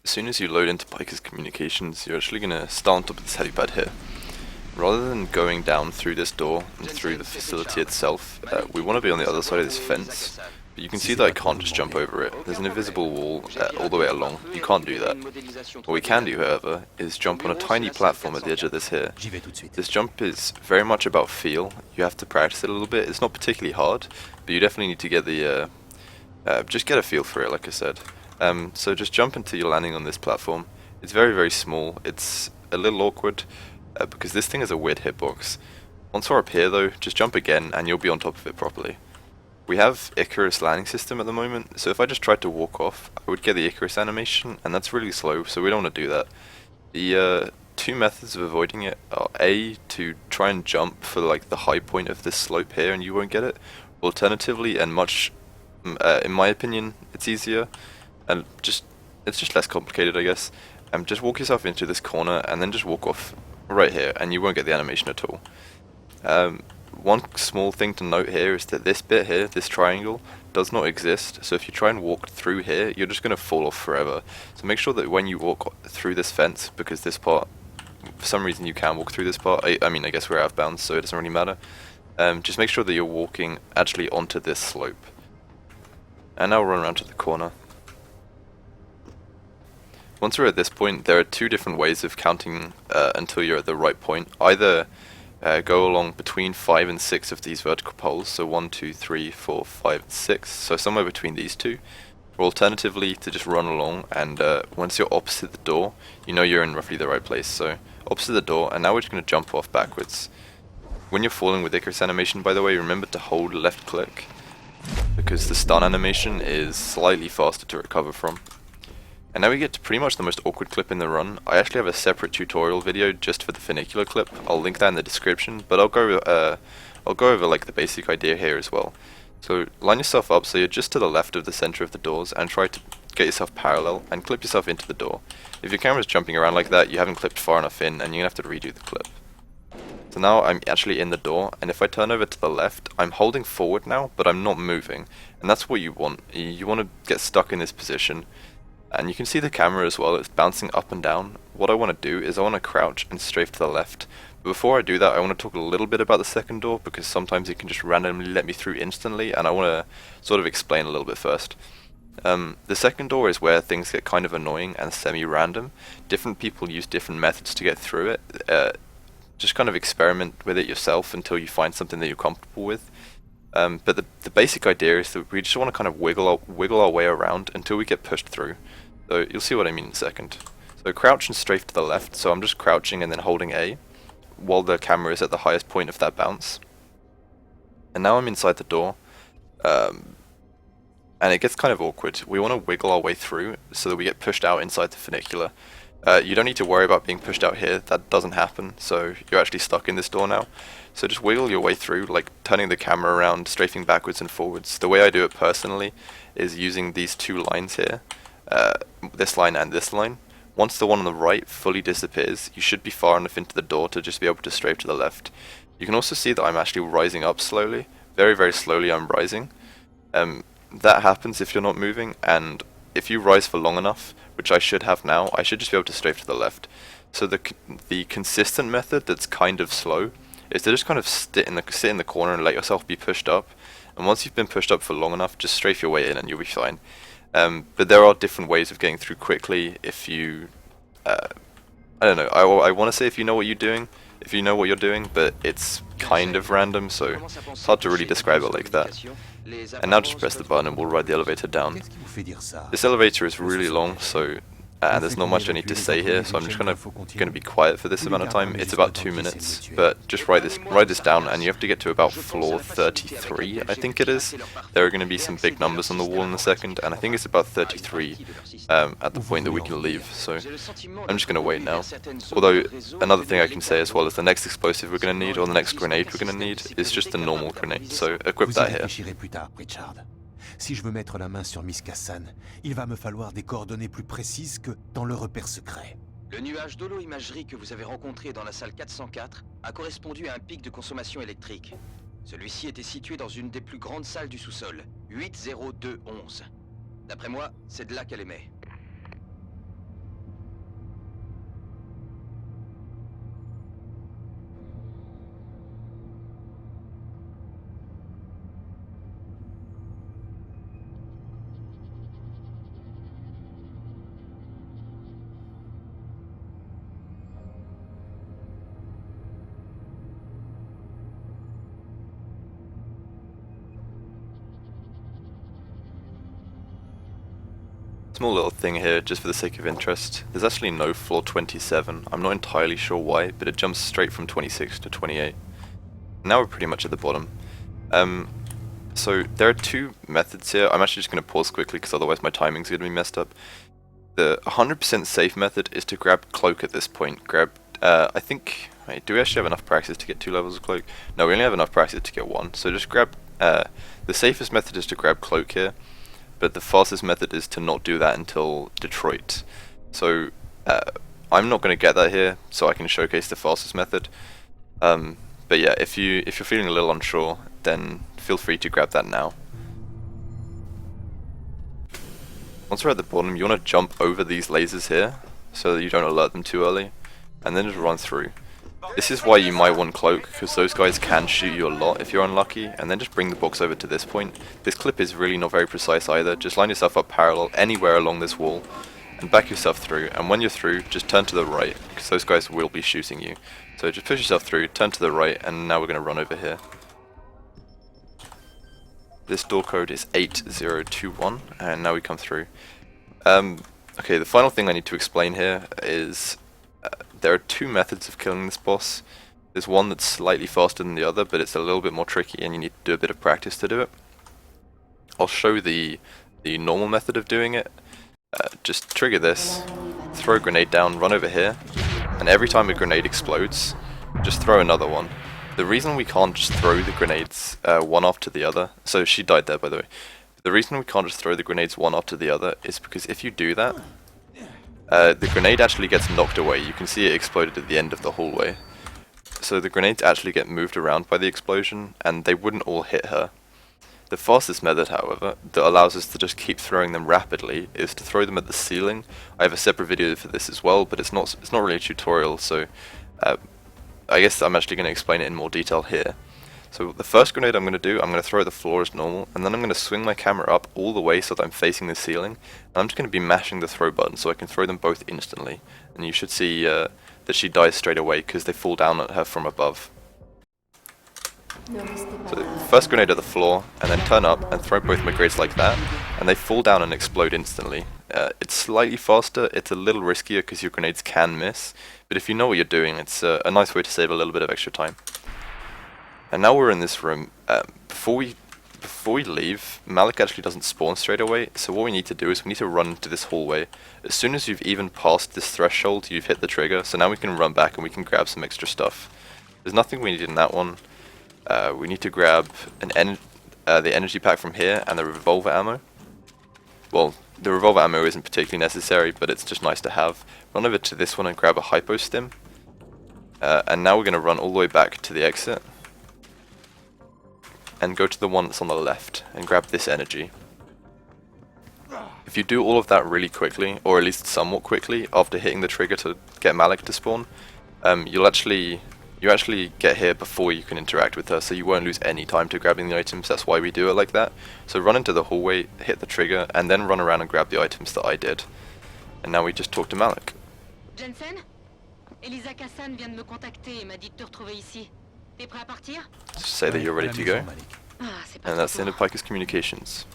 As soon as you load into Picus communications, you're actually going to start on top of this helipad here. Rather than going down through this door and through the facility itself, we want to be on the other side of this fence. But you can see that I can't just jump over it. There's an invisible wall all the way along. You can't do that. What we can do, however, is jump on a tiny platform at the edge of this here. This jump is very much about feel. You have to practice it a little bit. It's not particularly hard, but you definitely need to get the just get a feel for it, like I said. So just jump until you're landing on this platform. It's very, very small. It's a little awkward because this thing is a weird hitbox. Once we're up here though, just jump again and you'll be on top of it properly. We have Icarus landing system at the moment, so if I just tried to walk off, I would get the Icarus animation, and that's really slow, so we don't want to do that. The two methods of avoiding it are A, to try and jump for like the high point of this slope here and you won't get it. Alternatively, and much, in my opinion, it's easier, and it's just less complicated, I guess. Just walk yourself into this corner and then just walk off right here, and you won't get the animation at all. One small thing to note here is that this bit here, this triangle, does not exist. So if you try and walk through here, you're just going to fall off forever. So make sure that when you walk through this fence, because this part, for some reason you can walk through this part. I mean, I guess we're out of bounds, so it doesn't really matter. Just make sure that you're walking actually onto this slope. And now we'll run around to the corner. Once we're at this point, there are two different ways of counting until you're at the right point. Either go along between 5 and 6 of these vertical poles, so 1, 2, 3, 4, 5, and 6, so somewhere between these two. Or alternatively, to just run along, and once you're opposite the door, you know you're in roughly the right place. So opposite the door, and now we're just going to jump off backwards. When you're falling with Icarus animation, by the way, remember to hold left click, because the stun animation is slightly faster to recover from. And now we get to pretty much the most awkward clip in the run. I actually have a separate tutorial video just for the funicular clip. I'll link that in the description, but I'll go over like the basic idea here as well. So line yourself up so you're just to the left of the center of the doors and try to get yourself parallel and clip yourself into the door. If your camera's jumping around like that, you haven't clipped far enough in and you're gonna have to redo the clip. So now I'm actually in the door, and if I turn over to the left, I'm holding forward now, but I'm not moving. And that's what you want. You want to get stuck in this position. And you can see the camera as well, it's bouncing up and down. What I want to do is I want to crouch and strafe to the left. But before I do that, I want to talk a little bit about the second door, because sometimes it can just randomly let me through instantly, and I want to sort of explain a little bit first. The second door is where things get kind of annoying and semi-random. Different people use different methods to get through it. Just kind of experiment with it yourself until you find something that you're comfortable with. But the basic idea is that we just want to kind of wiggle our way around until we get pushed through. So you'll see what I mean in a second. So crouch and strafe to the left, so I'm just crouching and then holding A while the camera is at the highest point of that bounce. And now I'm inside the door, and it gets kind of awkward. We want to wiggle our way through so that we get pushed out inside the funicular. You don't need to worry about being pushed out here, that doesn't happen, so you're actually stuck in this door now. So just wiggle your way through, like turning the camera around, strafing backwards and forwards. The way I do it personally is using these two lines here, this line and this line. Once the one on the right fully disappears, you should be far enough into the door to just be able to strafe to the left. You can also see that I'm actually rising up slowly, very, very slowly I'm rising. That happens if you're not moving, and if you rise for long enough, which I should have now, I should just be able to strafe to the left. So the consistent method that's kind of slow is to just kind of sit in the corner and let yourself be pushed up. And once you've been pushed up for long enough, just strafe your way in and you'll be fine. But there are different ways of getting through quickly if you, I don't know, I want to say if you know what you're doing, but it's kind of random, so it's hard to really describe it like that. And now just press the button and we'll ride the elevator down. This elevator is really long, so there's not much I need to say here, so I'm just going to be quiet for this amount of time. It's about 2 minutes, but just ride this down, and you have to get to about floor 33, I think it is. There are going to be some big numbers on the wall in a second, and I think it's about 33 at the point that we can leave, so I'm just going to wait now. Although, another thing I can say as well is the next explosive we're going to need, or the next grenade we're going to need, is just the normal grenade, so equip that here. Si je veux mettre la main sur Miss Kassan, il va me falloir des coordonnées plus précises que dans le repère secret. Le nuage d'holo-imagerie que vous avez rencontré dans la salle 404 a correspondu à un pic de consommation électrique. Celui-ci était situé dans une des plus grandes salles du sous-sol, 80211. D'après moi, c'est de là qu'elle émet. Small little thing here, just for the sake of interest. There's actually no floor 27. I'm not entirely sure why, but it jumps straight from 26 to 28. Now we're pretty much at the bottom. So there are two methods here. I'm actually just going to pause quickly because otherwise my timing's going to be messed up. The 100% safe method is to grab cloak at this point. I think... Wait, do we actually have enough practice to get 2 levels of cloak? No, we only have enough practice to get 1. So just grab... the safest method is to grab cloak here, but the fastest method is to not do that until Detroit. So I'm not going to get that here, so I can showcase the fastest method. But yeah, if you're feeling a little unsure, then feel free to grab that now. Once we're at the bottom, you want to jump over these lasers here, so that you don't alert them too early, and then just run through. This is why you might want cloak, because those guys can shoot you a lot if you're unlucky, and then just bring the box over to this point. This clip is really not very precise either. Just line yourself up parallel anywhere along this wall, and back yourself through, and when you're through, just turn to the right, because those guys will be shooting you. So just push yourself through, turn to the right, and now we're going to run over here. This door code is 8021, and now we come through. Okay, the final thing I need to explain here is there are two methods of killing this boss. There's one that's slightly faster than the other, but it's a little bit more tricky and you need to do a bit of practice to do it. I'll show the normal method of doing it. Just trigger this, throw a grenade down, run over here, and every time a grenade explodes, just throw another one. The reason we can't just throw the grenades one after the other, so she died there by the way. The reason we can't just throw the grenades one after the other is because if you do that, the grenade actually gets knocked away. You can see it exploded at the end of the hallway. So the grenades actually get moved around by the explosion, and they wouldn't all hit her. The fastest method, however, that allows us to just keep throwing them rapidly is to throw them at the ceiling. I have a separate video for this as well, but it's not really a tutorial, so I guess I'm actually going to explain it in more detail here. So the first grenade I'm going to do, I'm going to throw at the floor as normal, and then I'm going to swing my camera up all the way so that I'm facing the ceiling, and I'm just going to be mashing the throw button so I can throw them both instantly. And you should see that she dies straight away because they fall down at her from above. So first grenade at the floor, and then turn up and throw both my grenades like that, and they fall down and explode instantly. It's slightly faster, it's a little riskier because your grenades can miss, but if you know what you're doing, it's a nice way to save a little bit of extra time. And now we're in this room. Before we leave, Malik actually doesn't spawn straight away, so what we need to do is we need to run into this hallway. As soon as you've even passed this threshold, you've hit the trigger, so now we can run back and we can grab some extra stuff. There's nothing we need in that one. We need to grab the energy pack from here and the revolver ammo. Well, the revolver ammo isn't particularly necessary, but it's just nice to have. Run over to this one and grab a hypo stim. And now we're going to run all the way back to the exit. And go to the one that's on the left and grab this energy. If you do all of that really quickly, or at least somewhat quickly, after hitting the trigger to get Malik to spawn, you actually get here before you can interact with her, so you won't lose any time to grabbing the items. That's why we do it like that. So run into the hallway, hit the trigger, and then run around and grab the items that I did. And now we just talk to Malik. Jensen, Elisa Kassan vient de me contacter et m'a dit de te retrouver ici. T'es prêt à partir? Say that you're ready to go. Ah, c'est pas And that's the end of trop. Picus Communications.